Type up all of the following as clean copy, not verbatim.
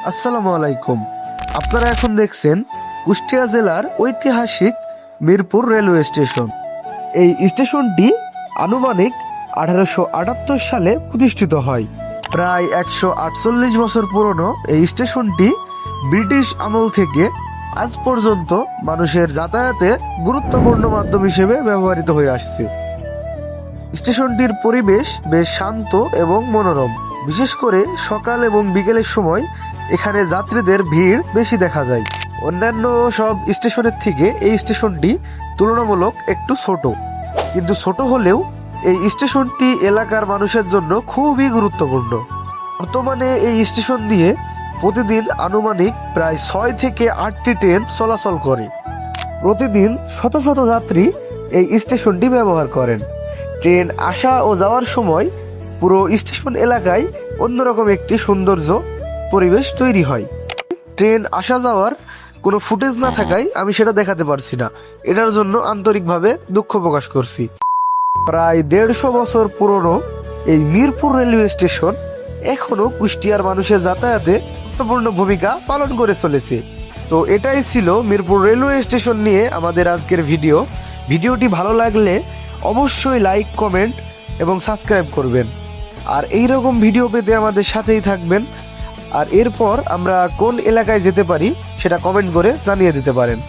আসসালামু আলাইকুম। আপনারা এখন দেখছেন কুষ্টিয়া জেলার ঐতিহাসিক মিরপুর রেলওয়ে স্টেশন। এই স্টেশনটি আনুমানিক 1878 সালে প্রতিষ্ঠিত হয়। প্রায় 148 বছর পুরনো এই স্টেশনটি ব্রিটিশ আমল থেকে আজ পর্যন্ত মানুষের যাতায়াতে গুরুত্বপূর্ণ মাধ্যম হিসেবে ব্যবহৃত হয়ে আসছে। স্টেশনটির পরিবেশ বেশ শান্ত এবং মনোরম। বিশেষ করে সকাল এবং বিকেলের সময় এখানে যাত্রীদের ভিড় বেশি দেখা যায়। অন্যান্য সব স্টেশনের থেকে এই স্টেশনটি তুলনামূলক একটু ছোট, কিন্তু ছোট হলেও এই স্টেশনটি এলাকার মানুষের জন্য খুবই গুরুত্বপূর্ণ। বর্তমানে এই স্টেশন দিয়ে প্রতিদিন আনুমানিক প্রায় 6 থেকে 8টি ট্রেন চলাচল করে। প্রতিদিন শত শত যাত্রী এই স্টেশনটি ব্যবহার করেন। ট্রেন আসা ও যাওয়ার সময় পুরো স্টেশন এলাকায় অন্যরকম একটি সৌন্দর্য পরিবেশ তৈরি হয়। ট্রেন আসা যাওয়ার কোনো ফুটেজ না থাকায় আমি সেটা দেখাতে পারছি না, এটার জন্য আন্তরিকভাবে দুঃখ প্রকাশ করছি। প্রায় 150 বছর পুরনো এই মিরপুর রেলওয়ে স্টেশন এখনো কুষ্টিয়ার মানুষের যাতায়াতে গুরুত্বপূর্ণ ভূমিকা পালন করে চলেছে। তো এটাই ছিল মিরপুর রেলওয়ে স্টেশন নিয়ে আমাদের আজকের ভিডিওটি ভালো লাগলে অবশ্যই লাইক, কমেন্ট এবং সাবস্ক্রাইব করবেন। আর এই রকম ভিডিও পেতে আমাদের সাথেই থাকবেন। আর এরপর আমরা কোন এলাকায় যেতে পারি সেটা কমেন্ট করে জানিয়ে দিতে পারেন।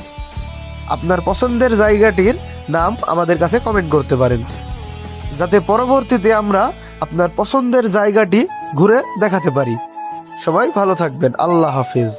আপনার পছন্দের জায়গাটির নাম আমাদের কাছে কমেন্ট করতে পারেন, যাতে পরবর্তীতে আমরা আপনার পছন্দের জায়গাটি ঘুরে দেখাতে পারি। সবাই ভালো থাকবেন। আল্লাহ হাফেজ।